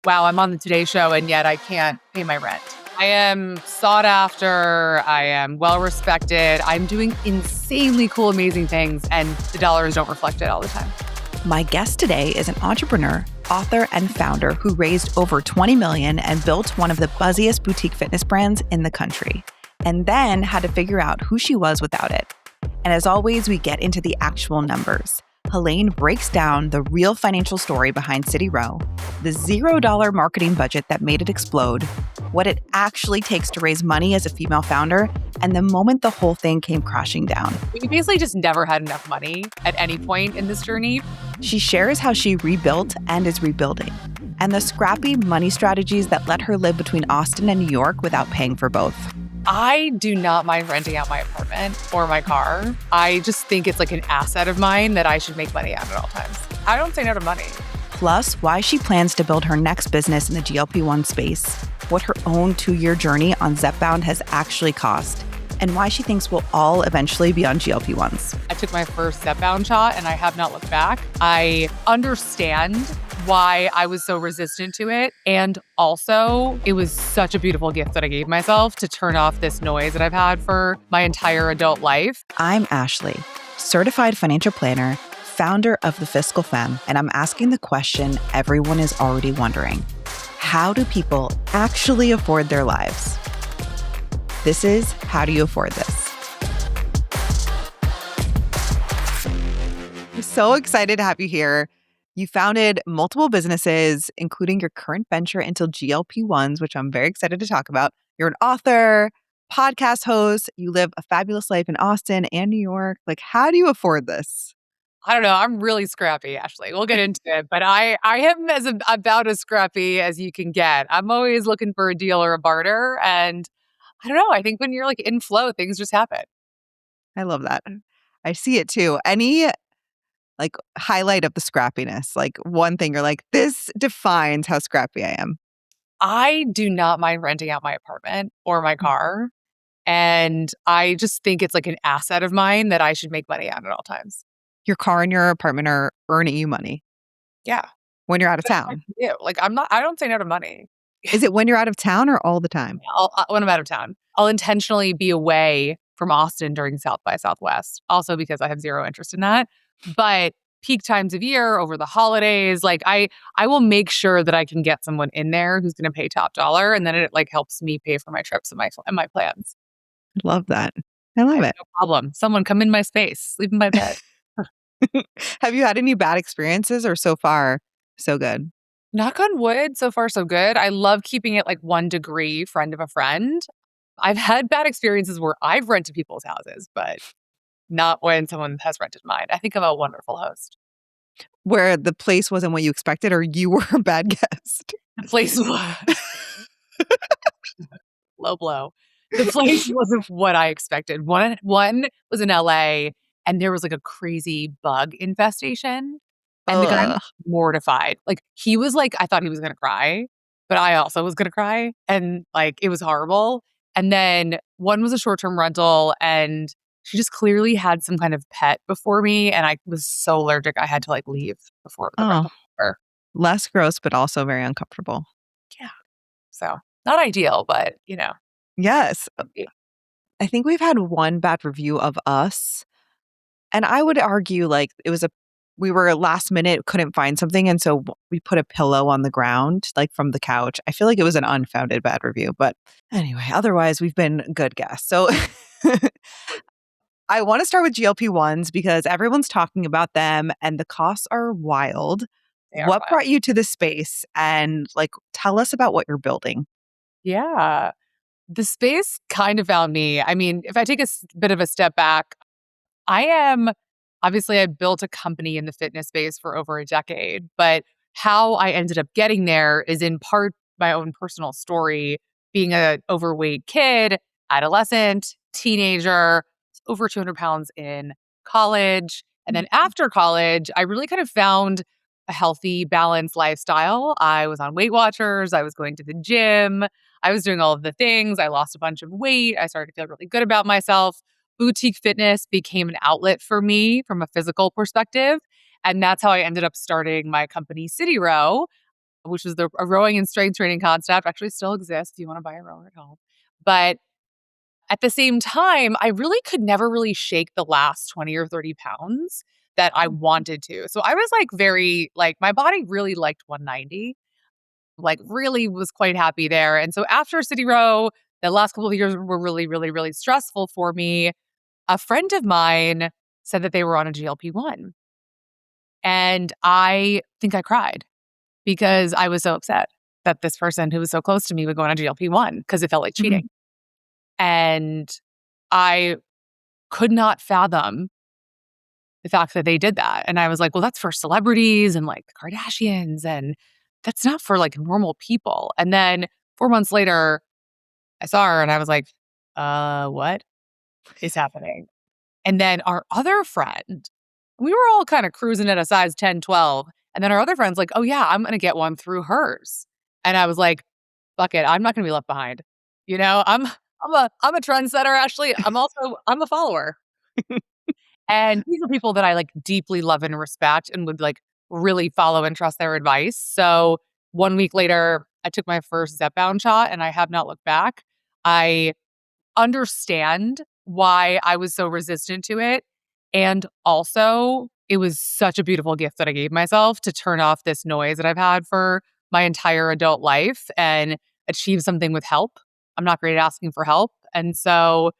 wow, I'm on the Today Show and yet I can't pay my rent. I am sought after. I am well respected. I'm doing insanely cool, amazing things, and the dollars don't reflect it all the time. My guest today is an entrepreneur, author, and founder who raised over $20 million and built one of the buzziest boutique fitness brands in the country, and then had to figure out who she was without it. And as always, we get into the actual numbers. Helaine breaks down the real financial story behind CityRow, the $0 marketing budget that made it explode, what it actually takes to raise money as a female founder, and the moment the whole thing came crashing down. We basically just never had enough money at any point in this journey. She shares how she rebuilt and is rebuilding, and the scrappy money strategies that let her live between Austin and New York without paying for both. I do not mind renting out my apartment or my car. I just think it's like an asset of mine that I should make money at all times. I don't say no to money. Plus, why she plans to build her next business in the GLP-1 space, what her own 2-year journey on Zepbound has actually cost, and why she thinks we'll all eventually be on GLP-1s. I took my first Zepbound shot and I have not looked back. I understand why I was so resistant to it. And also, it was such a beautiful gift that I gave myself to turn off this noise that I've had for my entire adult life. I'm Ashley, certified financial planner, founder of The Fiscal Femme, and I'm asking the question everyone is already wondering. How do people actually afford their lives? This is How Do You Afford This? I'm so excited to have you here. You founded multiple businesses, including your current venture into GLP-1s, which I'm very excited to talk about. You're an author, podcast host. You live a fabulous life in Austin and New York. Like, how do you afford this? I don't know. I'm really scrappy, Ashley. We'll get into it. But I am about as scrappy as you can get. I'm always looking for a deal or a barter. And I don't know. I think when you're like in flow, things just happen. I love that. I see it too. Any like highlight of the scrappiness, like one thing you're like, this defines how scrappy I am. I do not mind renting out my apartment or my car. And I just think it's like an asset of mine that I should make money at all times. Your car and your apartment are earning you money. Yeah. When you're out of town. Yeah. Like I don't say no to money. Is it when you're out of town or all the time? When I'm out of town. I'll intentionally be away from Austin during South by Southwest. Also because I have zero interest in that. But peak times of year over the holidays, like I will make sure that I can get someone in there who's going to pay top dollar, and then it like helps me pay for my trips and my plans. Love that. I love it. No problem. Someone come in my space, sleep in my bed. Have you had any bad experiences or so far so good? Knock on wood, so far so good. I love keeping it like 1 degree friend of a friend. I've had bad experiences where I've rented people's houses, but not when someone has rented mine. I think I'm a wonderful host. Where the place wasn't what you expected or you were a bad guest? The place was low blow. The place wasn't what I expected. One was in LA and there was like a crazy bug infestation. And the guy was mortified. Like he was like, I thought he was going to cry, but I also was going to cry. And like, it was horrible. And then one was a short-term rental and she just clearly had some kind of pet before me. And I was so allergic. I had to like leave before the rental was over. Less gross, but also very uncomfortable. Yeah. So not ideal, but you know. Yes. Yeah. I think we've had one bad review of us. And I would argue like we were last minute, couldn't find something. And so we put a pillow on the ground, like from the couch. I feel like it was an unfounded bad review. But anyway, otherwise we've been good guests. So I want to start with GLP-1s because everyone's talking about them and the costs are wild. What brought you to this space? And like, tell us about what you're building. Yeah. The space kind of found me. I mean, if I take a bit of a step back, obviously I built a company in the fitness space for over a decade, but how I ended up getting there is in part my own personal story, being an overweight kid, adolescent, teenager, over 200 pounds in college. And then after college, I really kind of found a healthy, balanced lifestyle. I was on Weight Watchers. I was going to the gym. I was doing all of the things. I lost a bunch of weight. I started to feel really good about myself. Boutique fitness became an outlet for me from a physical perspective. And that's how I ended up starting my company, CityRow. which was a rowing and strength training concept, actually still exists if you want to buy a rower at home. But at the same time, I really could never really shake the last 20 or 30 pounds that I wanted to. So I was like my body really liked 190, like really was quite happy there. And so after CityRow, the last couple of years were really, really, really stressful for me. A friend of mine said that they were on a GLP-1. And I think I cried because I was so upset that this person who was so close to me would go on a GLP-1 because it felt like Mhm. cheating. And I could not fathom the fact that they did that. And I was like, well, that's for celebrities and like the Kardashians, and that's not for like normal people. And then 4 months later, I saw her and I was like, what is happening? And then our other friend, we were all kind of cruising at a size 10, 12. And then our other friend's like, oh yeah, I'm going to get one through hers. And I was like, fuck it. I'm not going to be left behind. I'm a trendsetter, Ashley. I'm a follower. And these are people that I like deeply love and respect and would like really follow and trust their advice. So 1 week later, I took my first Zepbound shot and I have not looked back. I understand why I was so resistant to it. And also, it was such a beautiful gift that I gave myself to turn off this noise that I've had for my entire adult life and achieve something with help. I'm not great at asking for help. And so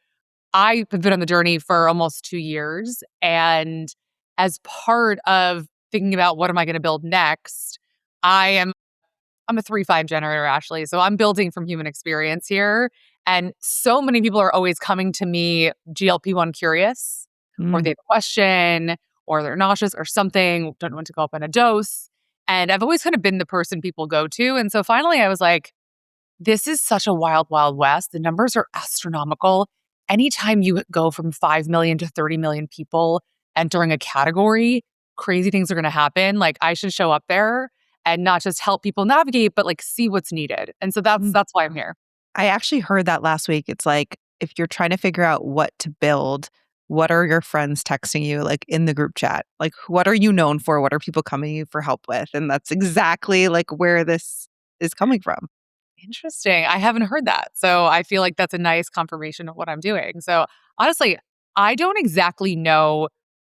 I've been on the journey for almost 2 years. And as part of thinking about what am I going to build next, I'm a 3-5 generator, Ashley. So I'm building from human experience here. And so many people are always coming to me GLP-1 curious, or they Mm. have a question, or they're nauseous or something, don't know when to go up on a dose. And I've always kind of been the person people go to. And so finally I was like, this is such a wild, wild west. The numbers are astronomical. Anytime you go from 5 million to 30 million people entering a category, crazy things are going to happen. Like I should show up there and not just help people navigate, but like see what's needed. And so that's Mm. that's why I'm here. I actually heard that last week. It's like if you're trying to figure out what to build, what are your friends texting you like in the group chat? Like what are you known for? What are people coming to you for help with? And that's exactly like where this is coming from. Interesting. I haven't heard that. So I feel like that's a nice confirmation of what I'm doing. So honestly, I don't exactly know,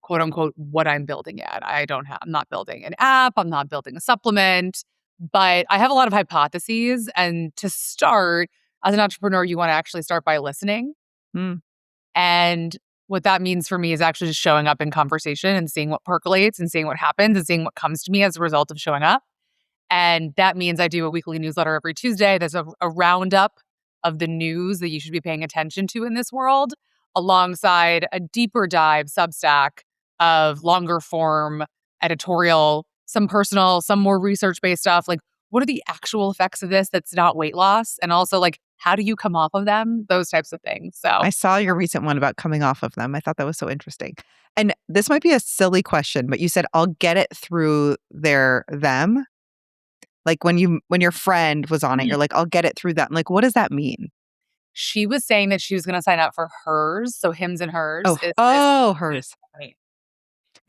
quote unquote, what I'm building yet. I'm not building an app, I'm not building a supplement, but I have a lot of hypotheses. And to start, as an entrepreneur, you want to actually start by listening. Mm. And what that means for me is actually just showing up in conversation and seeing what percolates and seeing what happens and seeing what comes to me as a result of showing up. And that means I do a weekly newsletter every Tuesday. There's a roundup of the news that you should be paying attention to in this world, alongside a deeper dive Substack of longer form editorial, some personal, some more research based stuff. Like, what are the actual effects of this that's not weight loss? And also, like, how do you come off of them? Those types of things. So, I saw your recent one about coming off of them. I thought that was so interesting. And this might be a silly question, but you said I'll get it through them. Like when your friend was on it, you're like, I'll get it through them. Like, what does that mean? she was saying that she was going to sign up for hers. So, Hims and Hers Oh, is this hers. company.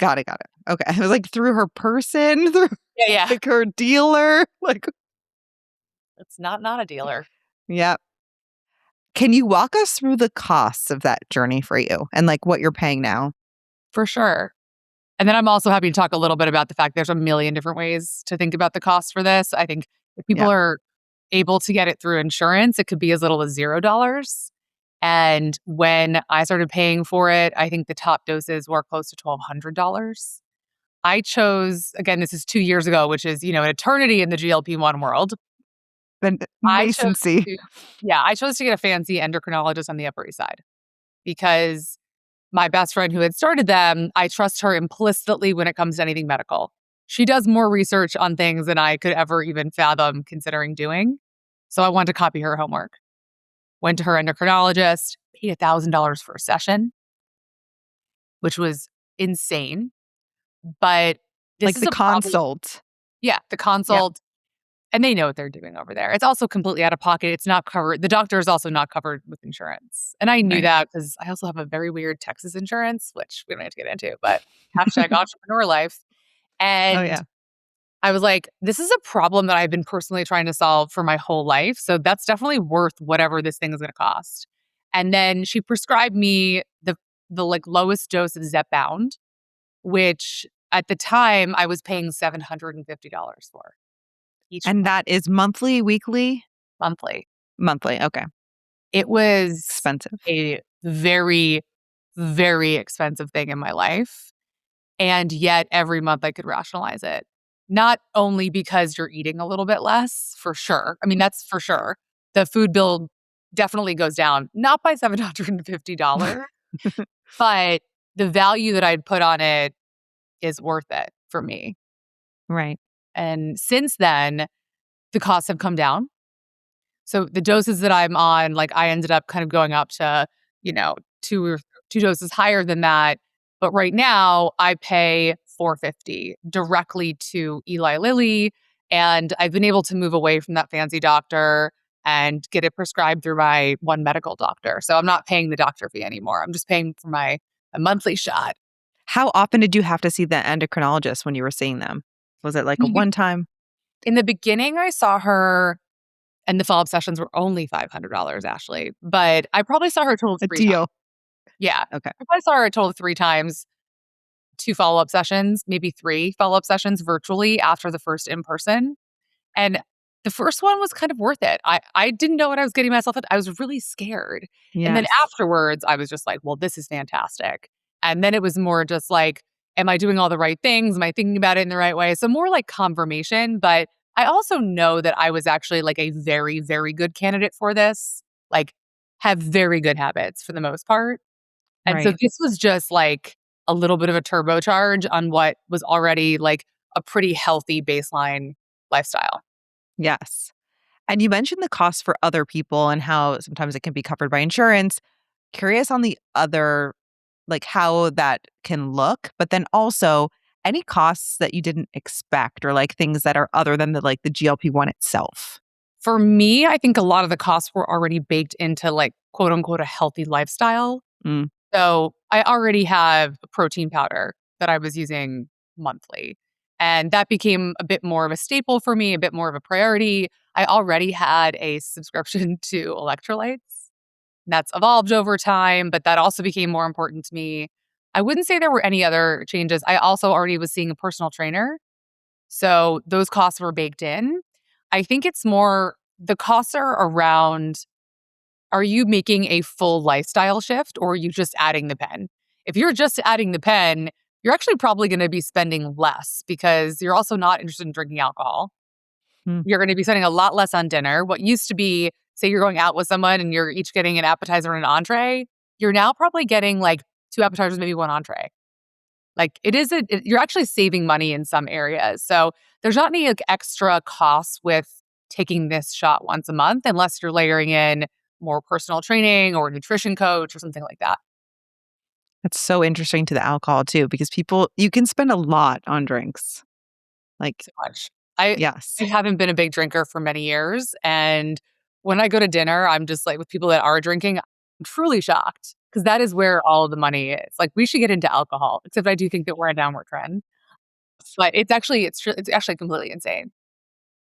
Got it, got it. Okay. I was like, through her person, through Yeah, yeah. like her dealer. Like, It's not a dealer. yeah. Can you walk us through the costs of that journey for you and like what you're paying now? For sure. And then I'm also happy to talk a little bit about the fact there's a million different ways to think about the cost for this. I think if people Yeah. are able to get it through insurance, it could be as little as $0. And when I started paying for it, I think the top doses were close to $1,200. I chose, again, this is 2 years ago, which is, an eternity in the GLP-1 world. Then I chose nascency. I chose to get a fancy endocrinologist on the Upper East Side because my best friend who had started them, I trust her implicitly when it comes to anything medical. She does more research on things than I could ever even fathom considering doing. So I wanted to copy her homework. Went to her endocrinologist, paid $1,000 for a session, which was insane. But this Like is the a problem. consult. Yeah, the Yeah. consult. And they know what they're doing over there. It's also completely out of pocket. It's not covered. The doctor is also not covered with insurance. And I knew Right. that because I also have a very weird Texas insurance, which we don't have to get into, but hashtag entrepreneur life. Oh And yeah. I was like, this is a problem that I've been personally trying to solve for my whole life. So that's definitely worth whatever this thing is going to cost. And then she prescribed me the like lowest dose of Zepbound, which at the time I was paying $750 for each And that is monthly, weekly? monthly. Monthly. Okay. It was Expensive. a very, very expensive thing in my life. And yet every month I could rationalize it. Not only because you're eating a little bit less, for sure. I mean, that's for sure. The food bill definitely goes down, not by $750, but the value that I'd put on it is worth it for me. Right. And since then, the costs have come down. So the doses that I'm on, like I ended up kind of going up to, you know, two doses higher than that. But right now I pay $450 directly to Eli Lilly. And I've been able to move away from that fancy doctor and get it prescribed through my one medical doctor. So I'm not paying the doctor fee anymore. I'm just paying for my a monthly shot. How often did you have to see the endocrinologist when you were seeing them? Was it like a one time? In the beginning, I saw her and the follow-up sessions were only $500, Ashley, but I probably saw her a total of A 3 times. deal. Yeah. Okay. I probably saw her a total of 3 times, 2 follow-up sessions, maybe 3 follow-up sessions virtually after the first in person. And the first one was kind of worth it. I didn't know what I was getting myself into. I was really scared. And then Yes. afterwards, I was just like, well, this is fantastic. And then it was more just like, am I doing all the right things? Am I thinking about it in the right way? So more like confirmation. But I also know that I was actually like a very, very good candidate for this, like have very good habits for the most part. And so Right. this was just like a little bit of a turbocharge on what was already like a pretty healthy baseline lifestyle. Yes. And you mentioned the cost for other people and how sometimes it can be covered by insurance. Curious on the other, like how that can look, but then also any costs that you didn't expect or like things that are other than the GLP-1 itself. For me, I think a lot of the costs were already baked into like quote unquote a healthy lifestyle. Mm, So I already have a protein powder that I was using monthly. And that became a bit more of a staple for me, a bit more of a priority. I already had a subscription to electrolytes. That's evolved over time, but that also became more important to me. I wouldn't say there were any other changes. I also already was seeing a personal trainer. So those costs were baked in. I think it's more the costs are around, are you making a full lifestyle shift or are you just adding the pen? If you're just adding the pen, you're actually probably going to be spending less because you're also not interested in drinking alcohol. mm, You're going to be spending a lot less on dinner. What used to be, say you're going out with someone and you're each getting an appetizer and an entree, you're now probably getting like 2 appetizers, maybe 1 entree. Like you're actually saving money in some areas. So there's not any like extra costs with taking this shot once a month unless you're layering in more personal training or nutrition coach or something like that. that's so interesting to the alcohol too, because you can spend a lot on drinks. Like, So much. I yes. I haven't been a big drinker for many years, and when I go to dinner, I'm just like with people that are drinking, I'm truly shocked because that is where all of the money is. Like we should get into alcohol, except I do think that we're a downward trend. But it's actually completely insane.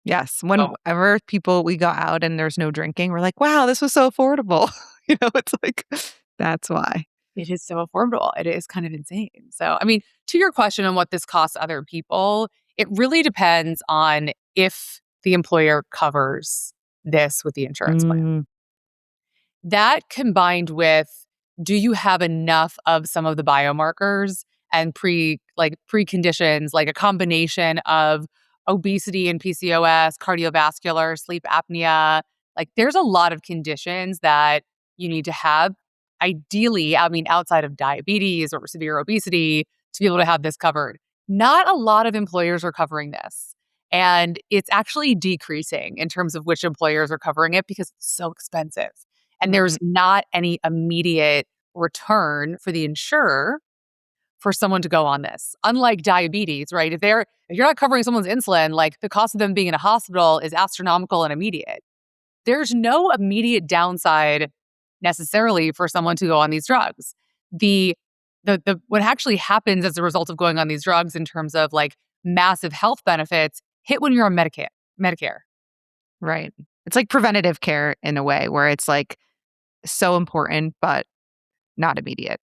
Yes. So Whenever we go out and there's no drinking, we're like, wow, this was so affordable. It's like, that's why. it is so affordable. It is kind of insane. So, I mean, to your question on what this costs other people, it really depends on if the employer covers this with the insurance plan. Mm, That combined with, do you have enough of some of the biomarkers and preconditions, like a combination of obesity and PCOS, cardiovascular, sleep apnea. Like there's a lot of conditions that you need to have. Ideally, I mean, outside of diabetes or severe obesity, to be able to have this covered. Not a lot of employers are covering this. And it's actually decreasing in terms of which employers are covering it because it's so expensive. And there's right. not any immediate return for the insurer for someone to go on this. Unlike diabetes, right? If you're not covering someone's insulin, like the cost of them being in a hospital is astronomical and immediate. There's no immediate downside necessarily for someone to go on these drugs. The what actually happens as a result of going on these drugs in terms of like massive health benefits hit when you're on Medicare. Right. It's like preventative care in a way where it's like so important, but not immediate.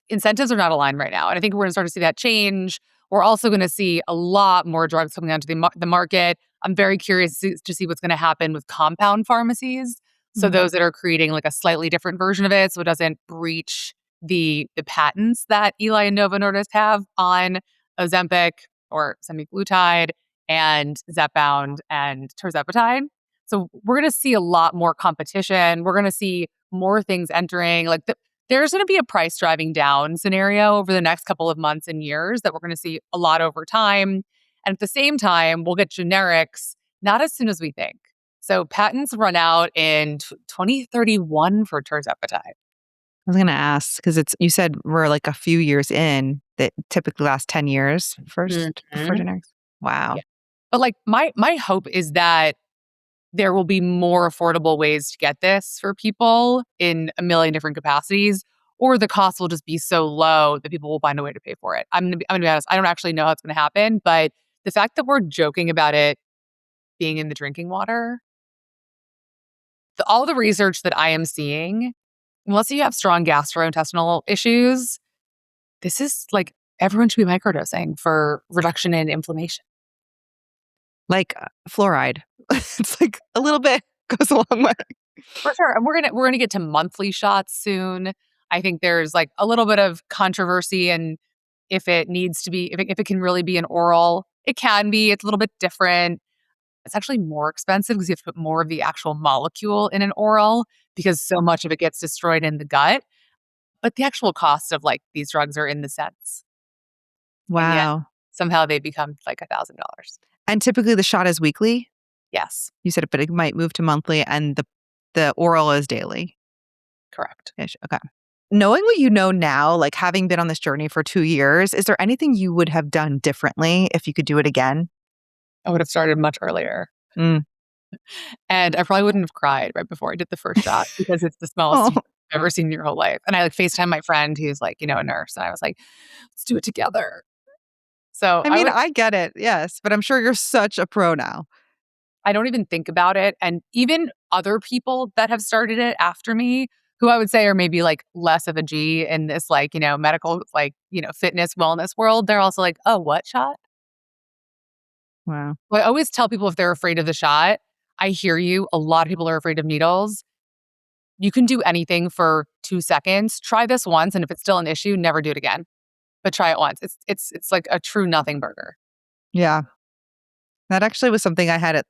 Incentives are not aligned right now. And I think we're going to start to see that change. We're also going to see a lot more drugs coming onto the market. I'm very curious to see what's going to happen with compound pharmacies. So Mm. those that are creating like a slightly different version of it, so it doesn't breach the patents that Eli and Novo Nordisk have on Ozempic or semaglutide and Zepbound and tirzepatide. So we're going to see a lot more competition. We're going to see more things entering. There's going to be a price driving down scenario over the next couple of months and years that we're going to see a lot over time. And at the same time, we'll get generics not as soon as we think. So patents run out in 2031 for tirzepatide. I was going to ask because you said we're like a few years in that typically last 10 years first for Mhm. generics. Wow. Yeah. But like my hope is that there will be more affordable ways to get this for people in a million different capacities, or the cost will just be so low that people will find a way to pay for it. I'm gonna be honest, I don't actually know how it's gonna happen, but the fact that we're joking about it being in the drinking water, all the research that I am seeing, unless you have strong gastrointestinal issues, this is like everyone should be microdosing for reduction in inflammation. Like fluoride. It's like a little bit goes a long way. For sure. And we're gonna get to monthly shots soon. I think there's like a little bit of controversy and if it needs to be if it can really be an oral. It can be. It's a little bit different. It's actually more expensive because you have to put more of the actual molecule in an oral because so much of it gets destroyed in the gut. But the actual cost of like these drugs are in the cents. And yet Wow. somehow they become like $1,000. And typically the shot is weekly. Yes, You said it, but it might move to monthly and the oral is daily. correct. Ish. Okay. Knowing what you know now, like having been on this journey for 2 years, is there anything you would have done differently if you could do it again? I would have started much earlier. Mm. And I probably wouldn't have cried right before I did the first shot because it's the smallest Oh, you've ever seen in your whole life. And I like FaceTime my friend who's like, a nurse. And I was like, let's do it together. So I mean, I get it. Yes. But I'm sure you're such a pro now. I don't even think about it. And even other people that have started it after me, who I would say are maybe like less of a G in this like, medical, like, fitness, wellness world, they're also like, oh, what shot? Wow. Well, I always tell people if they're afraid of the shot, I hear you. A lot of people are afraid of needles. You can do anything for 2 seconds. Try this once, and if it's still an issue, never do it again. But try it once. It's like a true nothing burger. Yeah. That actually was something I had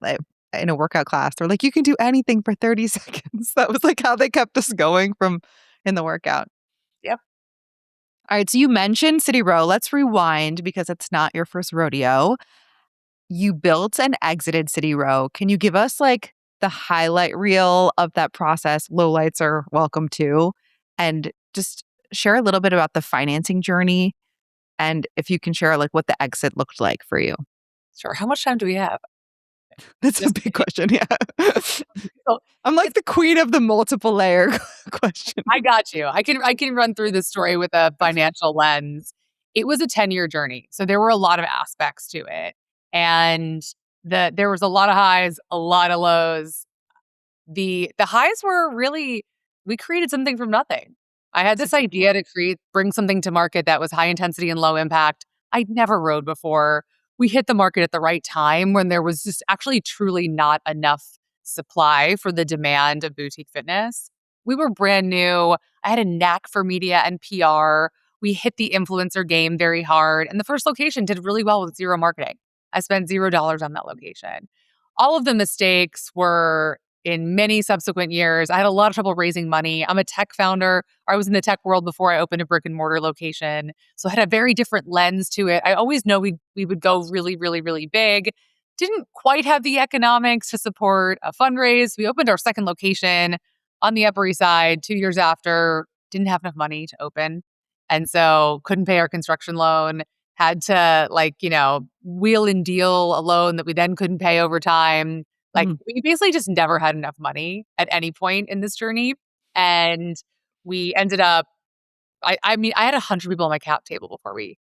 in a workout class. They're like, you can do anything for 30 seconds. That was like how they kept us going from in the workout. Yep. All right. So you mentioned CityRow. Let's rewind because it's not your first rodeo. You built and exited CityRow. Can you give us like the highlight reel of that process? Lowlights are welcome too. And just share a little bit about the financing journey. And if you can share like what the exit looked like for you. Sure. How much time do we have? That's a Just big question. Yeah. so I'm like it's the queen of the multiple layer question. I got you. I can run through this story with a financial lens. It was a 10-year journey. So there were a lot of aspects to it. And there was a lot of highs, a lot of lows. The highs were really we created something from nothing. I had this idea to bring something to market that was high intensity and low impact. I'd never rode before. We hit the market at the right time when there was just actually truly not enough supply for the demand of boutique fitness. We were brand new. I had a knack for media and PR. We hit the influencer game very hard. And the first location did really well with zero marketing. I spent $0 on that location. All of the mistakes were in many subsequent years. I had a lot of trouble raising money. I'm a tech founder. I was in the tech world before I opened a brick and mortar location. So I had a very different lens to it. I always know we would go really, really, really big. Didn't quite have the economics to support a fundraise. We opened our second location on the Upper East Side 2 years after, didn't have enough money to open. And so couldn't pay our construction loan, had to wheel and deal a loan that we then couldn't pay over time. Like, Mm. we basically just never had enough money at any point in this journey. And we ended up, I mean, I had 100 people on my cap table before we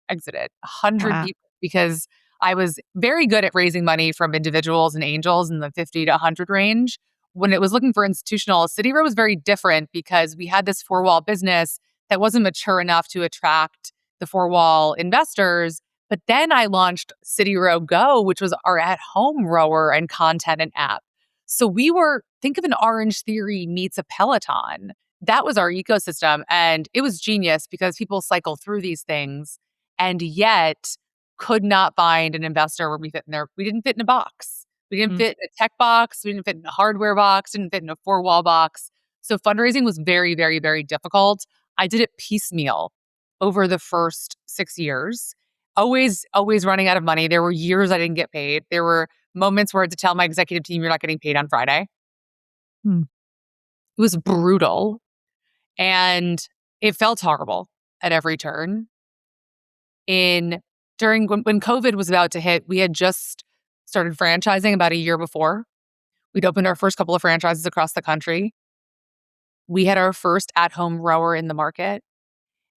exited. 100 Wow. people because I was very good at raising money from individuals and angels in the 50 to 100 range. When it was looking for institutional, CityRow was very different because we had this four-wall business that wasn't mature enough to attract the four-wall investors. But then I launched CityRow Go, which was our at-home rower and content and app. So we were, think of an Orange Theory meets a Peloton. That was our ecosystem. And it was genius because people cycle through these things and yet could not find an investor where we fit in there. We didn't fit in a box. We didn't fit in a tech box. We didn't fit in a hardware box. Didn't fit in a four-wall box. So fundraising was very, very, very difficult. I did it piecemeal over the first 6 years. Always running out of money. There were years I didn't get paid. There were moments where I had to tell my executive team, you're not getting paid on Friday. Mm. It was brutal. And it felt horrible at every turn. When COVID was about to hit, we had just started franchising about a year before. We'd opened our first couple of franchises across the country. We had our first at-home rower in the market.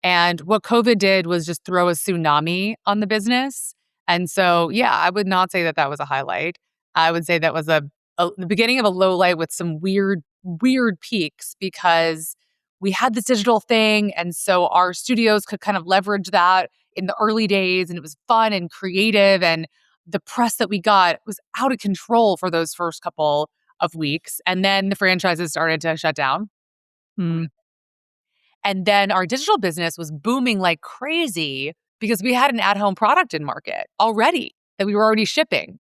And what COVID did was just throw a tsunami on the business. And so, yeah, I would not say that that was a highlight. I would say that was the beginning of a low light with some weird peaks because we had this digital thing. And so our studios could kind of leverage that in the early days. And it was fun and creative. And the press that we got was out of control for those first couple of weeks. And then the franchises started to shut down. Mm. And then our digital business was booming like crazy because we had an at-home product in market already that we were already shipping.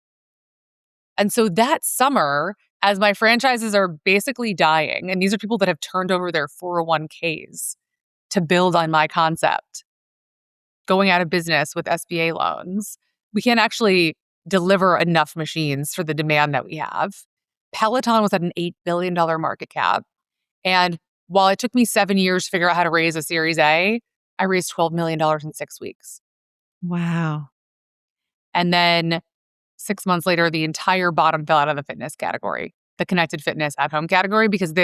And so that summer, as my franchises are basically dying, and these are people that have turned over their 401ks to build on my concept, going out of business with SBA loans, we can't actually deliver enough machines for the demand that we have. Peloton was at an $8 billion market cap. And while it took me 7 years to figure out how to raise a Series A, I raised $12 million in 6 weeks. Wow. And then 6 months later, the entire bottom fell out of the fitness category, the connected fitness at home category, because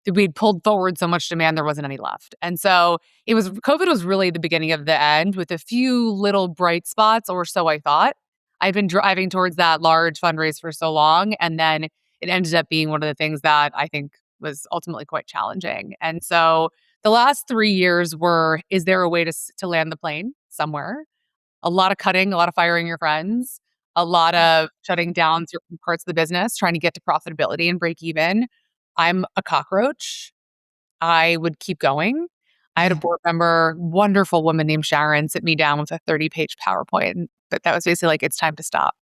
we'd pulled forward so much demand, there wasn't any left. And so COVID was really the beginning of the end with a few little bright spots, or so I thought. I've been driving towards that large fundraise for so long. And then it ended up being one of the things that I think was ultimately quite challenging. And so the last 3 years were, is there a way to land the plane somewhere? A lot of cutting, a lot of firing your friends, a lot of shutting down certain parts of the business, trying to get to profitability and break even. I'm a cockroach. I would keep going. I had a board member, wonderful woman named Sharon, sit me down with a 30-page PowerPoint. But that was basically like, it's time to stop.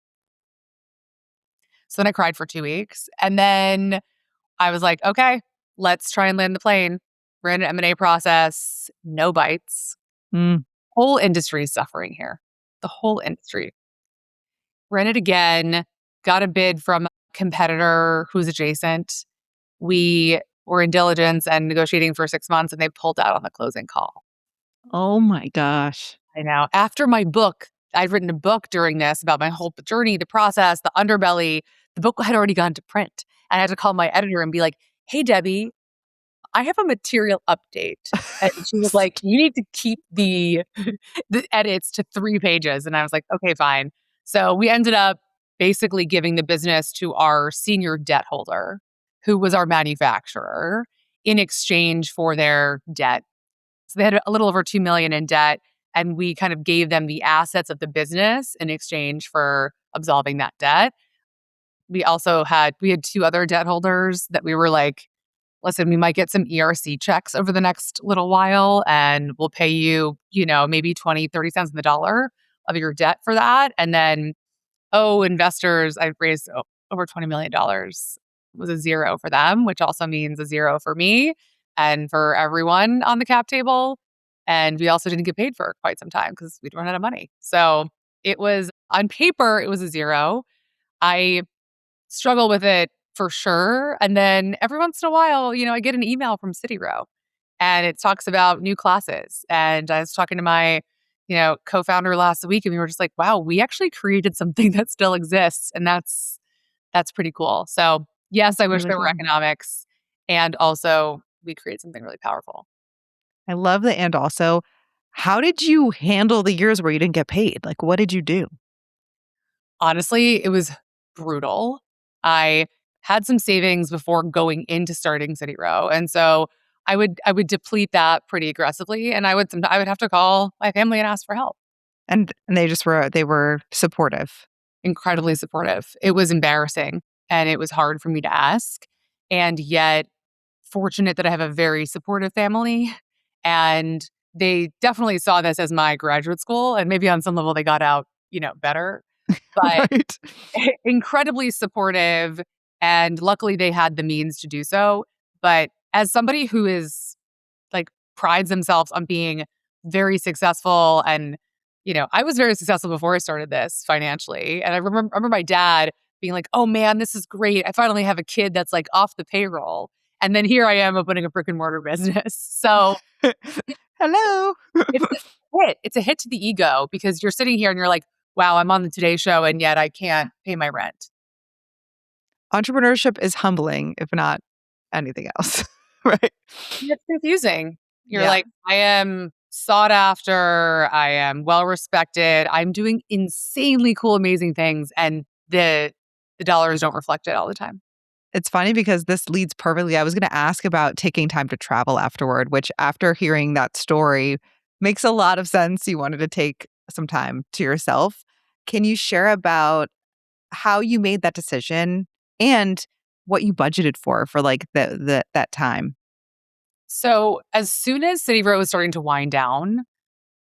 So then I cried for 2 weeks. And then I was like, okay, let's try and land the plane. We're in an M&A process, no bites. Mm. Whole industry is suffering here. The whole industry. Ran it again, got a bid from a competitor who's adjacent. We were in diligence and negotiating for 6 months, and they pulled out on the closing call. Oh my gosh. I know. After my book, I'd written a book during this about my whole journey, the process, the underbelly. The book had already gone to print. And I had to call my editor and be like, hey, Debbie, I have a material update. And she was like, you need to keep the edits to 3 pages. And I was like, okay, fine. So we ended up basically giving the business to our senior debt holder, who was our manufacturer, in exchange for their debt. So they had a little over $2 million in debt, and we kind of gave them the assets of the business in exchange for absolving that debt. We had 2 other debt holders that we were like, listen, we might get some ERC checks over the next little while, and we'll pay you, maybe 20, 30 cents on the dollar of your debt for that. And then, investors, I've raised over $20 million. It was a zero for them, which also means a zero for me and for everyone on the cap table. And we also didn't get paid for quite some time because we'd run out of money. So it was, on paper, it was a zero. I struggle with it for sure. And then every once in a while, I get an email from CityRow and it talks about new classes. And I was talking to my, co-founder last week, and we were just like, wow, we actually created something that still exists. And that's pretty cool. So yes, I wish Really there were cool. economics. And also we create something really powerful. I love the and also. How did you handle the years where you didn't get paid? Like, what did you do? Honestly, it was brutal. I had some savings before going into starting CityRow, and so I would deplete that pretty aggressively, and I would have to call my family and ask for help. And they were supportive. Incredibly supportive. It was embarrassing, and it was hard for me to ask, and yet fortunate that I have a very supportive family, and they definitely saw this as my graduate school, and maybe on some level they got out, better, but Right. incredibly supportive, and luckily they had the means to do so. But as somebody who is like prides themselves on being very successful, and I was very successful before I started this financially, and I remember my dad being like, "Oh man, this is great. I finally have a kid that's like off the payroll." And then here I am opening a brick and mortar business. So Hello. it's a hit. It's a hit to the ego because you're sitting here and you're like, "Wow, I'm on the Today Show and yet I can't pay my rent." Entrepreneurship is humbling, if not anything else. Right. It's confusing. You're Yeah. like, I am sought after, I am well respected, I'm doing insanely cool, amazing things, and the dollars don't reflect it all the time. It's funny because this leads perfectly. I was going to ask about taking time to travel afterward, which after hearing that story makes a lot of sense. You wanted to take some time to yourself. Can you share about how you made that decision and what you budgeted for like the that time? So as soon as City Row was starting to wind down,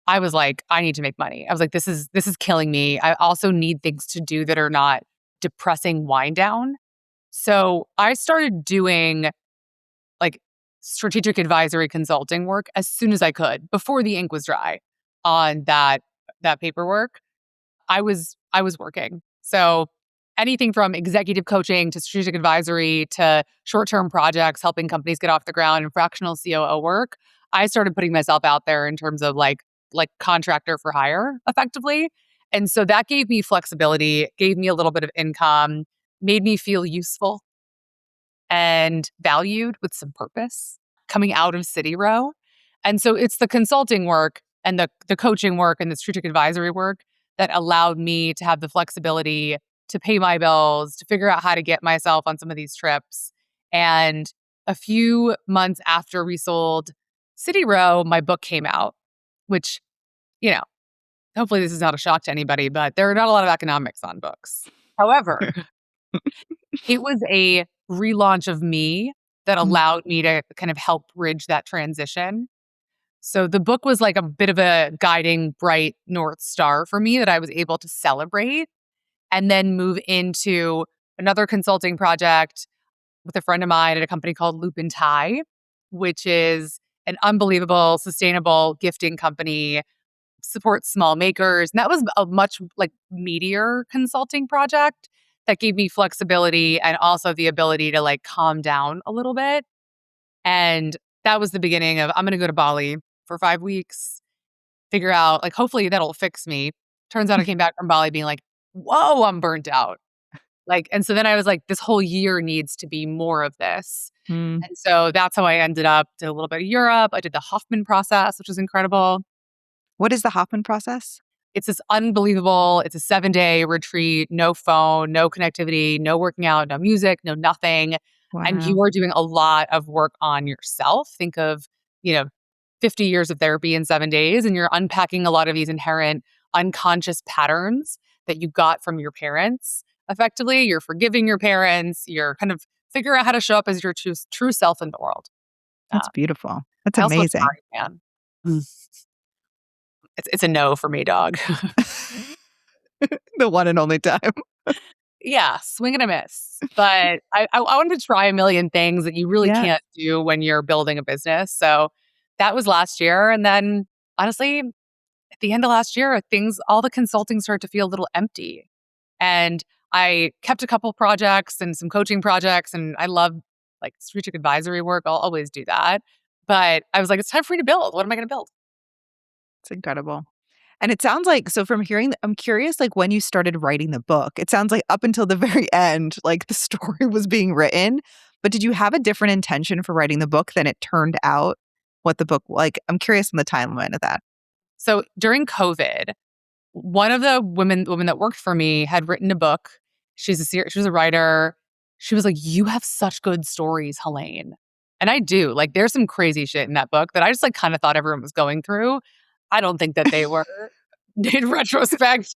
I was like, I need to make money. I was like, this is killing me. I also need things to do that are not depressing wind down. So I started doing like strategic advisory consulting work as soon as I could before the ink was dry on that paperwork. I was working. So anything from executive coaching to strategic advisory to short-term projects helping companies get off the ground and fractional COO work, I started putting myself out there in terms of like contractor for hire effectively. And so that gave me flexibility, gave me a little bit of income, made me feel useful and valued with some purpose coming out of City Row. And so it's the consulting work and the coaching work and the strategic advisory work that allowed me to have the flexibility to pay my bills, to figure out how to get myself on some of these trips. And a few months after we sold City Row, my book came out, which, you know, hopefully this is not a shock to anybody, but there are not a lot of economics on books. However, it was a relaunch of me that Mm. allowed me to kind of help bridge that transition. So the book was like a bit of a guiding bright North Star for me that I was able to celebrate and then move into another consulting project with a friend of mine at a company called Loop and Tie, which is an unbelievable sustainable gifting company, supports small makers. And that was a much like meatier consulting project that gave me flexibility and also the ability to like calm down a little bit. And that was the beginning of I'm going to go to Bali for 5 weeks, figure out like hopefully that'll fix me. Turns out I came back from Bali being like, whoa, I'm burnt out. Like, and so then I was like, this whole year needs to be more of this. Mm. And so that's how I ended up, did a little bit of Europe. I did the Hoffman process, which was incredible. What is the Hoffman process? It's this unbelievable, it's a 7-day retreat, no phone, no connectivity, no working out, no music, no nothing. And Wow. you are doing a lot of work on yourself. Think of, you know, 50 years of therapy in 7 days, and you're unpacking a lot of these inherent unconscious patterns that you got from your parents. Effectively, you're forgiving your parents, you're kind of figuring out how to show up as your true self in the world. That's beautiful. That's I also a amazing. Sorry man. It's a no for me, dog. The one and only time. Yeah, swing and a miss. But I wanted to try a million things that you really Yeah. can't do when you're building a business. So that was last year. And then honestly, at the end of last year, all the consulting started to feel a little empty. And I kept a couple projects and some coaching projects, and I love like strategic advisory work. I'll always do that. But I was like, it's time for me to build. What am I going to build? It's incredible. And it sounds like so from hearing I'm curious like when you started writing the book. It sounds like up until the very end, like the story was being written, but did you have a different intention for writing the book than it turned out what the book like I'm curious on the timeline of that. So during COVID, one of the women that worked for me had written a book. She was a writer. She was like, "You have such good stories, Helaine." And I do. Like, there's some crazy shit in that book that I just like kind of thought everyone was going through. I don't think that they were in retrospect,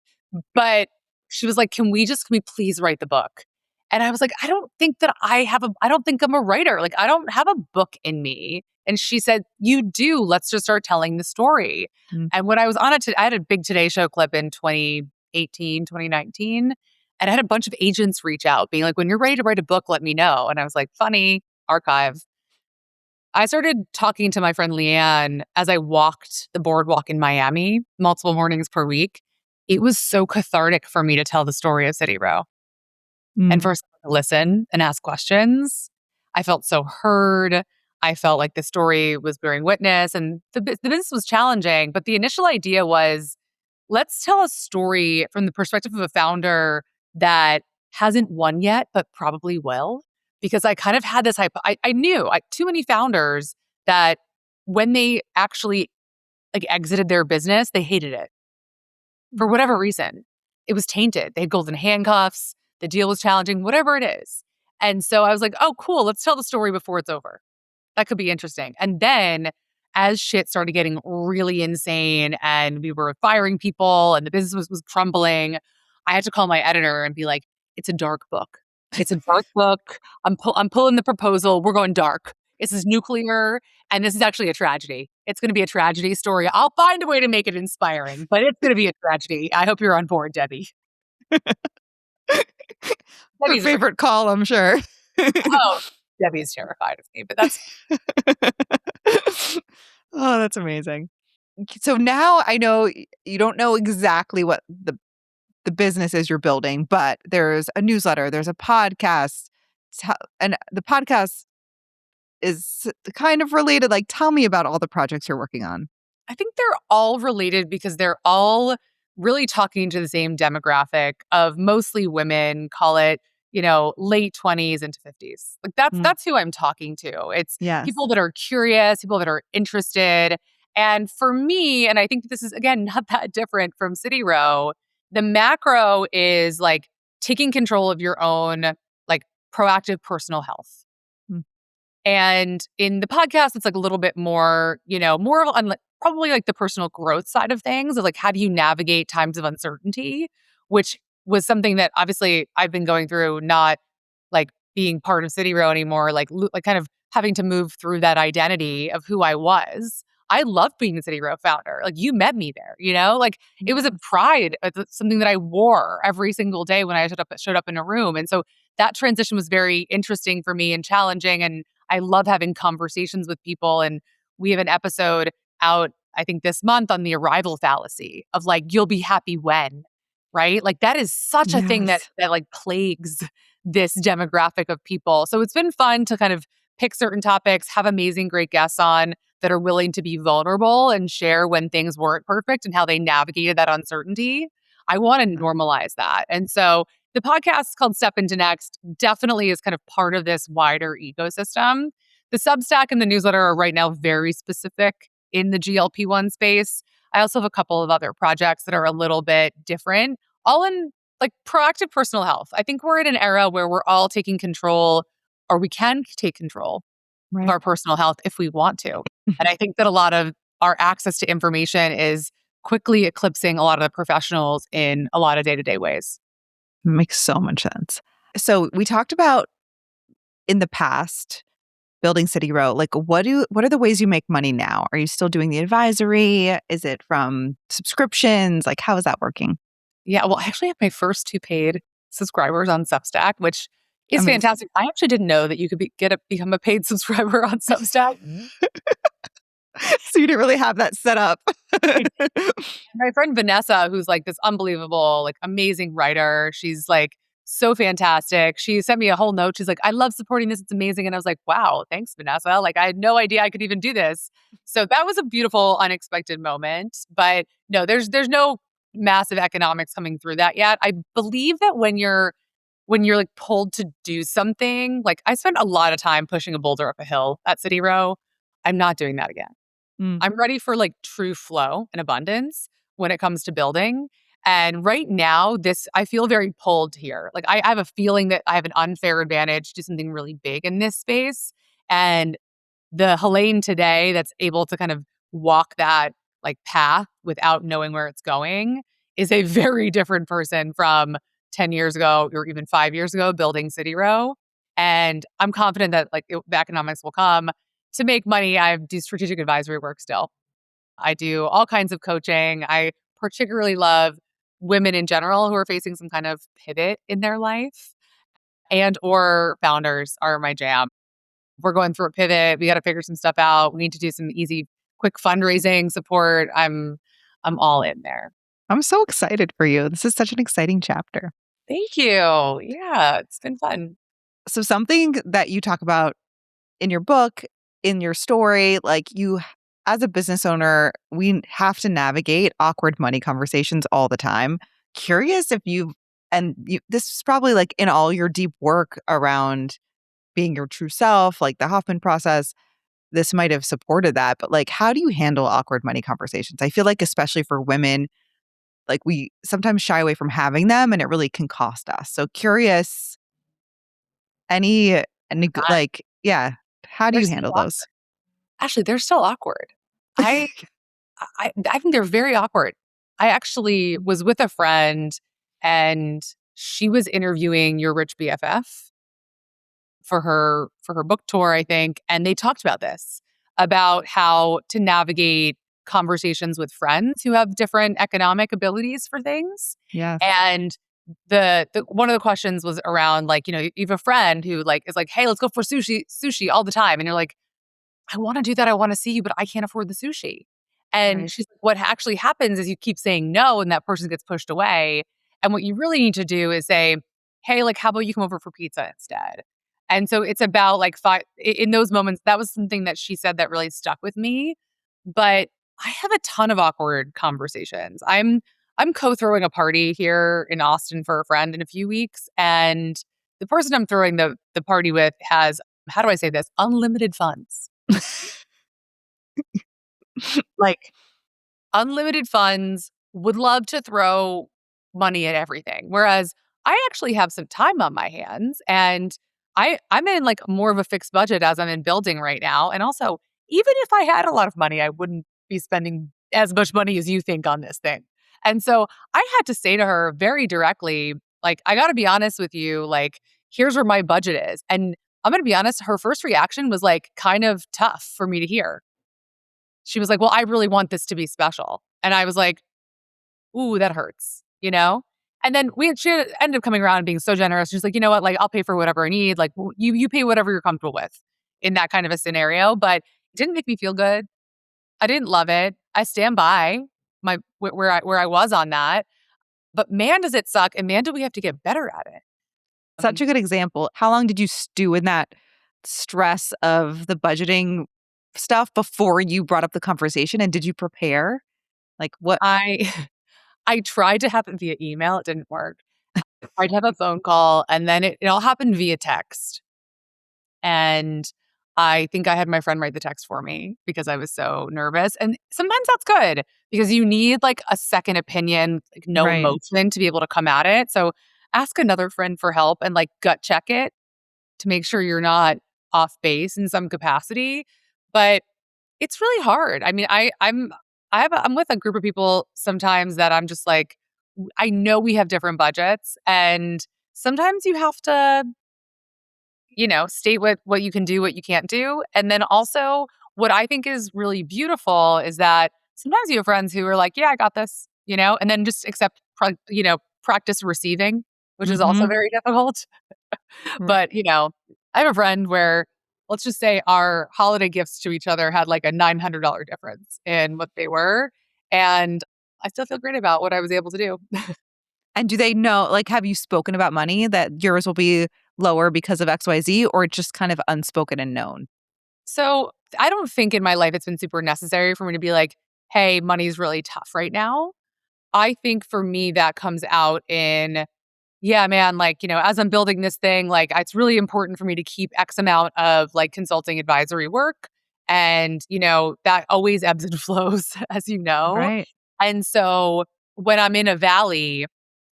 but she was like, can we please write the book?" And I was like, I don't think I'm a writer. Like, I don't have a book in me. And she said, "You do. Let's just start telling the story." Mm. And when I was on it, I had a big Today Show clip in 2018, 2019. And I had a bunch of agents reach out being like, "When you're ready to write a book, let me know." And I was like, funny, archive. I started talking to my friend Leanne as I walked the boardwalk in Miami multiple mornings per week. It was so cathartic for me to tell the story of CityRow and Mm. for someone to listen and ask questions. I felt so heard. I felt like the story was bearing witness, and the business was challenging. But the initial idea was, let's tell a story from the perspective of a founder that hasn't won yet, but probably will. Because I kind of had this hype. I knew too many founders that when they actually like exited their business, they hated it for whatever reason. It was tainted. They had golden handcuffs. The deal was challenging, whatever it is. And so I was like, oh, cool. Let's tell the story before it's over. That could be interesting. And then as shit started getting really insane and we were firing people and the business was crumbling, I had to call my editor and be like, it's a dark book. It's a dark book. I'm pulling the proposal. We're going dark. This is nuclear and this is actually a tragedy. It's going to be a tragedy story. I'll find a way to make it inspiring, but it's going to be a tragedy. I hope you're on board, Debbie. Her Debbie's a favorite call, I'm sure. oh, Debbie's terrified of me, but that's Oh, that's amazing. So now I know you don't know exactly what the business is you're building, but there's a newsletter, there's a podcast, and the podcast is kind of related. Like, tell me about all the projects you're working on. I think they're all related because they're all really talking to the same demographic of mostly women, call it, late 20s into 50s. Like Mm. that's who I'm talking to. It's Yes. people that are curious, people that are interested. And for me, and I think this is again not that different from CityRow, the macro is like taking control of your own like proactive personal health. Mm. And in the podcast, it's like a little bit more, more on like, probably like the personal growth side of things of like, how do you navigate times of uncertainty, which was something that obviously I've been going through, not like being part of CityRow anymore, like kind of having to move through that identity of who I was. I love being the CityRow founder. Like you met me there, like it was a Yes. pride, something that I wore every single day when I showed up in a room. And so that transition was very interesting for me and challenging. And I love having conversations with people. And we have an episode out, I think this month on the arrival fallacy of like, you'll be happy when, right? Like that is such a thing that Yes. that like plagues this demographic of people. So it's been fun to kind of pick certain topics, have amazing, great guests on that are willing to be vulnerable and share when things weren't perfect and how they navigated that uncertainty. I want to normalize that. And so the podcast called Step Into Next definitely is kind of part of this wider ecosystem. The Substack and the newsletter are right now very specific in the GLP-1 space. I also have a couple of other projects that are a little bit different, all in like proactive personal health. I think we're in an era where we're all taking control, or we can take control of Right. our personal health if we want to. And I think that a lot of our access to information is quickly eclipsing a lot of the professionals in a lot of day-to-day ways. Makes so much sense. So we talked about in the past building CityRow. Like, what are the ways you make money now? Are you still doing the advisory? Is it from subscriptions? Like, how is that working? Yeah, well, I actually have my first 2 paid subscribers on Substack, which is Amazing. fantastic. I actually didn't know that you could become a paid subscriber on Substack. So you didn't really have that set up. My friend Vanessa, who's like this unbelievable, like amazing writer, she's like so fantastic. She sent me a whole note. She's like, I love supporting this. It's amazing. And I was like, wow, thanks, Vanessa. Like, I had no idea I could even do this. So that was a beautiful, unexpected moment. But no, there's no massive economics coming through that yet. I believe that when you're like pulled to do something, like I spent a lot of time pushing a boulder up a hill at CityRow. I'm not doing that again. Mm. I'm ready for like true flow and abundance when it comes to building. And right now, I feel very pulled here. Like I have a feeling that I have an unfair advantage to something really big in this space. And the Helaine today that's able to kind of walk that like path without knowing where it's going is a very different person from 10 years ago or even 5 years ago building CityRow. And I'm confident that the economics will come. To make money, I do strategic advisory work still. I do all kinds of coaching. I particularly love women in general who are facing some kind of pivot in their life, and or founders are my jam. We're going through a pivot. We got to figure some stuff out. We need to do some easy, quick fundraising support. I'm all in there. I'm so excited for you. This is such an exciting chapter. Thank you. Yeah, it's been fun. So, something that you talk about in your book, in your story, like as a business owner, we have to navigate awkward money conversations all the time. Curious if this is probably like in all your deep work around being your true self, like the Hoffman process, this might have supported that. But like, how do you handle awkward money conversations? I feel like, especially for women, like we sometimes shy away from having them and it really can cost us. So curious, I, yeah, how do they're you still handle awkward. those? Actually, they're still awkward. I, I think they're very awkward. I actually was with a friend and she was interviewing Your Rich BFF for her book tour, I think, and they talked about this, about how to navigate conversations with friends who have different economic abilities for things. Yes. And the one of the questions was around like, you have a friend who like is like, "Hey, let's go for sushi all the time." And you're like, I want to do that. I want to see you, but I can't afford the sushi. And Right. she's like, what actually happens is you keep saying no and that person gets pushed away. And what you really need to do is say, hey, like, how about you come over for pizza instead? And so it's about like in those moments, that was something that she said that really stuck with me. But I have a ton of awkward conversations. I'm co-throwing a party here in Austin for a friend in a few weeks. And the person I'm throwing the party with has, how do I say this? Unlimited funds. Like unlimited funds, would love to throw money at everything. Whereas I actually have some time on my hands and I'm in like more of a fixed budget as I'm in building right now. And also, even if I had a lot of money, I wouldn't be spending as much money as you think on this thing. And so I had to say to her very directly, like, I got to be honest with you, like, here's where my budget is. And I'm going to be honest, her first reaction was like kind of tough for me to hear. She was like, "Well, I really want this to be special." And I was like, "Ooh, that hurts," you know? And then she ended up coming around and being so generous. She's like, "You know what? Like, I'll pay for whatever I need. Like, you pay whatever you're comfortable with in that kind of a scenario." But it didn't make me feel good. I didn't love it. I stand by where I was on that. But man, does it suck, and man, do we have to get better at it. Such a good example. How long did you stew in that stress of the budgeting stuff before you brought up the conversation? And did you prepare? Like what? I I tried to have it via email. It didn't work. I tried to have a phone call, and then it all happened via text. And I think I had my friend write the text for me because I was so nervous. And sometimes that's good because you need like a second opinion, like no Right. emotion to be able to come at it. So ask another friend for help and like gut check it to make sure you're not off base in some capacity. But it's really hard. I mean, I'm with a group of people sometimes that I'm just like, I know we have different budgets, and sometimes you have to state what you can do, what you can't do. And then also, what I think is really beautiful is that sometimes you have friends who are like, yeah, I got this, and then just practice receiving, which is also Mm-hmm. very difficult. But, I have a friend where, let's just say our holiday gifts to each other had like a $900 difference in what they were. And I still feel great about what I was able to do. And do they know, like, have you spoken about money that yours will be lower because of XYZ, or just kind of unspoken and known? So I don't think in my life it's been super necessary for me to be like, hey, money's really tough right now. I think for me, that comes out in, yeah, man, like, as I'm building this thing, like, it's really important for me to keep X amount of like consulting advisory work. And, that always ebbs and flows, as you know. Right. And so when I'm in a valley,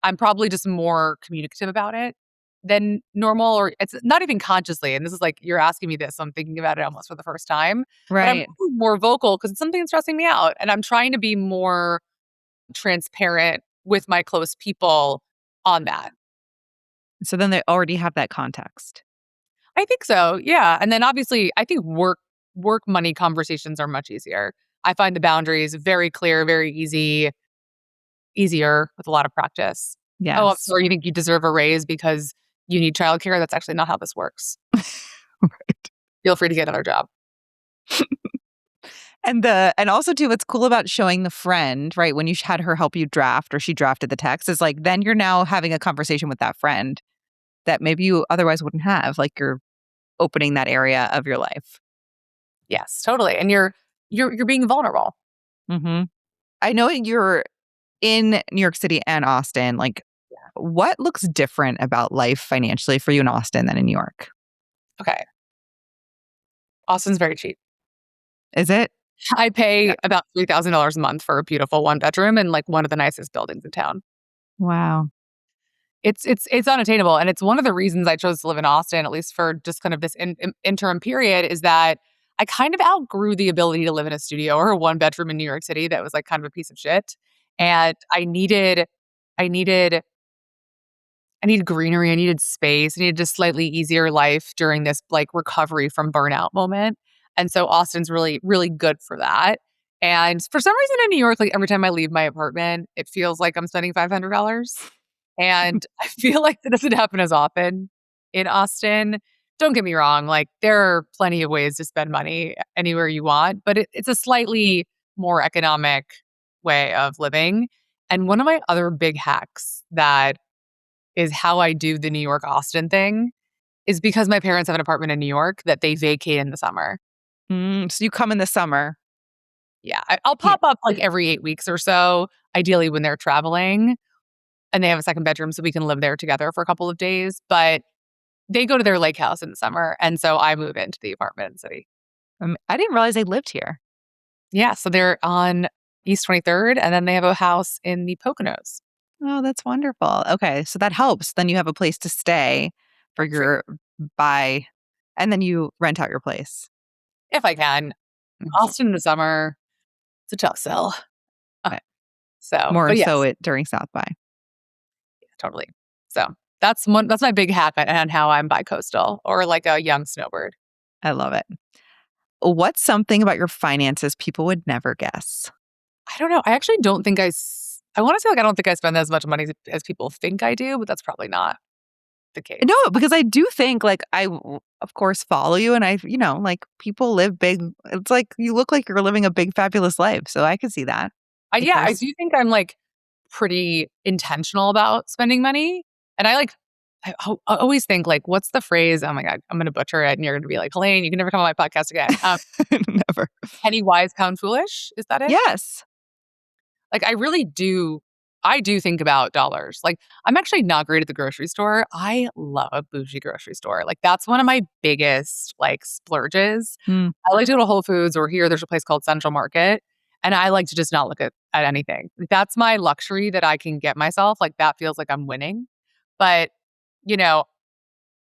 I'm probably just more communicative about it than normal, or it's not even consciously. And this is like, you're asking me this, so I'm thinking about it almost for the first time. But I'm Right. probably more vocal because it's something that's stressing me out. And I'm trying to be more transparent with my close people on that. So then they already have that context. I think so. Yeah. And then obviously I think work money conversations are much easier. I find the boundaries very clear, very easier with a lot of practice. Oh, I'm Yes. sorry, you think you deserve a raise because you need childcare? That's actually not how this works. Feel free to get another job. And also too, what's cool about showing the friend, right? When you had her help you draft or she drafted the text, is like then you're now having a conversation with that friend that maybe you otherwise wouldn't have. Like you're opening that area of your life. Yes, totally. And you're being vulnerable. Hmm. I know you're in New York City and Austin. Like, what looks different about life financially for you in Austin than in New York? Okay. Austin's very cheap. Is it? I Yeah. pay about $3,000 a month for a beautiful one bedroom in like one of the nicest buildings in town. Wow. It's unattainable, and it's one of the reasons I chose to live in Austin, at least for just kind of this interim period, is that I kind of outgrew the ability to live in a studio or a one bedroom in New York City that was like kind of a piece of shit, and I needed I needed greenery, I needed space, I needed a slightly easier life during this like recovery from burnout moment. And so Austin's really, really good for that. And for some reason in New York, like every time I leave my apartment, it feels like I'm spending $500. And I feel like that doesn't happen as often in Austin. Don't get me wrong, like there are plenty of ways to spend money anywhere you want, but it's a slightly more economic way of living. And one of my other big hacks that is how I do the New York Austin thing is because my parents have an apartment in New York that they vacate in the summer. So you come in the summer. Yeah, I'll Yeah. pop up like every 8 weeks or so, ideally when they're traveling and they have a second bedroom so we can live there together for a couple of days, but they go to their lake house in the summer, and so I move into the apartment in the city. I didn't realize they lived here. Yeah, so they're on East 23rd, and then they have a house in the Poconos. Oh, that's wonderful. Okay, so that helps. Then you have a place to stay for Free, your buy, and then you rent out your place. if I can. Mhm. Austin in the summer, it's a tough sell. Uh, But So, more but so yes. it during South by. Totally. So that's my big hack on how I'm bi-coastal or like a young snowbird. I love it. What's something about your finances people would never guess? I don't know. I actually don't think I wanna say like I don't think I spend as much money as people think I do, but that's probably not the No, case. because I do think like of course follow you and like people live big. It's like you look like you're living a big fabulous life. So I could see that. Like Yeah, I there's do think I'm like pretty intentional about spending money, and I always think like, what's the phrase? Oh my god, I'm gonna butcher it, and you're gonna be like, "Helaine, you can never come on my podcast again." never. Penny wise, pound foolish. Is that it? Yes. Like, I do think about dollars. Like, I'm actually not great at the grocery store. I love a bougie grocery store. Like, that's one of my biggest, like, splurges. Mm. I like to go to Whole Foods, or here, there's a place called Central Market, and I like to just not look at anything. Like, that's my luxury that I can get myself. Like, that feels like I'm winning. But, you know,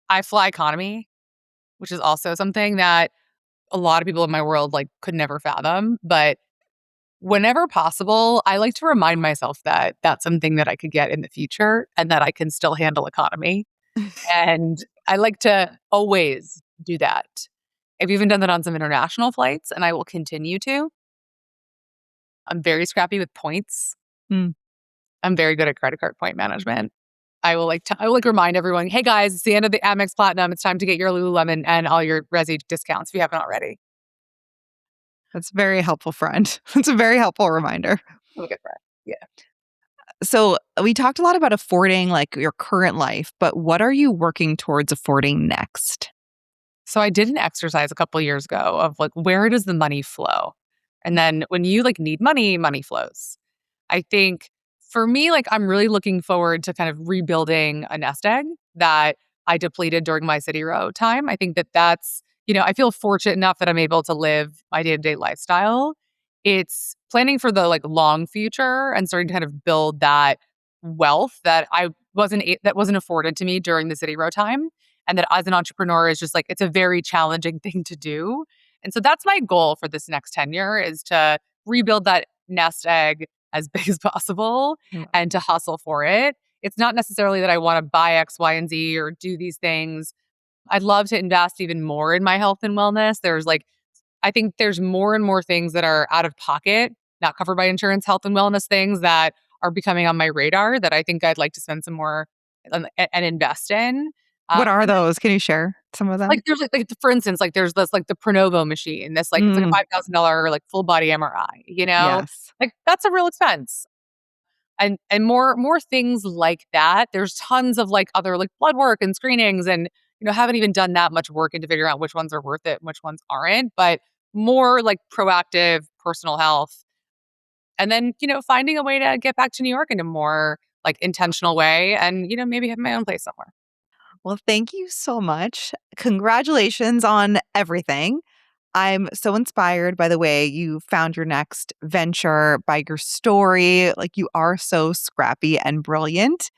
I fly economy, which is also something that a lot of people in my world, like, could never fathom. But whenever possible, I like to remind myself that that's something that I could get in the future and that I can still handle economy. And I like to always do that. I've even done that on some international flights, and I will continue to. I'm very scrappy with points. Mm. I'm very good at credit card point management. I will like remind everyone, hey guys, it's the end of the Amex Platinum. It's time to get your Lululemon and all your Resi discounts if you haven't already. That's a very helpful friend. That's a very helpful reminder. I'm a good friend. Yeah. So we talked a lot about affording like your current life, but what are you working towards affording next? So I did an exercise a couple years ago of like, where does the money flow? And then when you like need money, money flows. I think for me, like I'm really looking forward to kind of rebuilding a nest egg that I depleted during my CityRow time. I think that that's, I feel fortunate enough that I'm able to live my day-to-day lifestyle It's planning for the long future and starting to kind of build that wealth that that wasn't afforded to me during the CityRow time. And that as an entrepreneur is just it's a very challenging thing to do. And so that's my goal for this next tenure is to rebuild that nest egg as big as possible Mm. and to hustle for it. It's not necessarily that I want to buy X, Y, and Z or do these things. I'd love to invest even more in my health and wellness. I think there's more and more things that are out of pocket, not covered by insurance, health and wellness things that are becoming on my radar that I think I'd like to spend some more and invest in. What are And those? Can you share some of them? there's for instance, there's this the Pronovo machine. This it's like a Mm, $5,000 full body MRI. yes. That's a real expense. And more things like that. There's tons of other blood work and screenings and haven't even done that much work into figuring out which ones are worth it and which ones aren't, but more proactive personal health. And then, finding a way to get back to New York in a more intentional way and, maybe have my own place somewhere. Well, thank you so much. Congratulations on everything. I'm so inspired by the way you found your next venture, by your story. You are so scrappy and brilliant.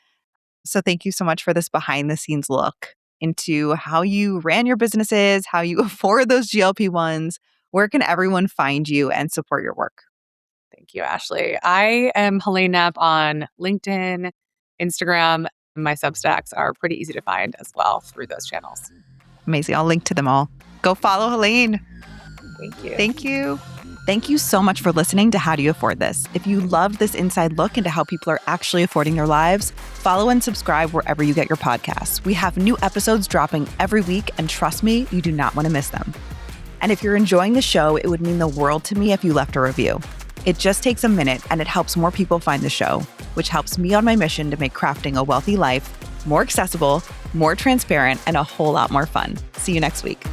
So thank you so much for this behind the scenes look into how you ran your businesses, how you afford those GLP-1s. Where can everyone find you and support your work? Thank you, Ashley. I am Helaine Knapp on LinkedIn, Instagram. My Substacks are pretty easy to find as well through those channels. Amazing. I'll link to them all. Go follow Helaine. Thank you. Thank you. Thank you so much for listening to How Do You Afford This? If you loved this inside look into how people are actually affording their lives, follow and subscribe wherever you get your podcasts. We have new episodes dropping every week, and trust me, you do not want to miss them. And if you're enjoying the show, it would mean the world to me if you left a review. It just takes a minute, and it helps more people find the show, which helps me on my mission to make crafting a wealthy life more accessible, more transparent, and a whole lot more fun. See you next week.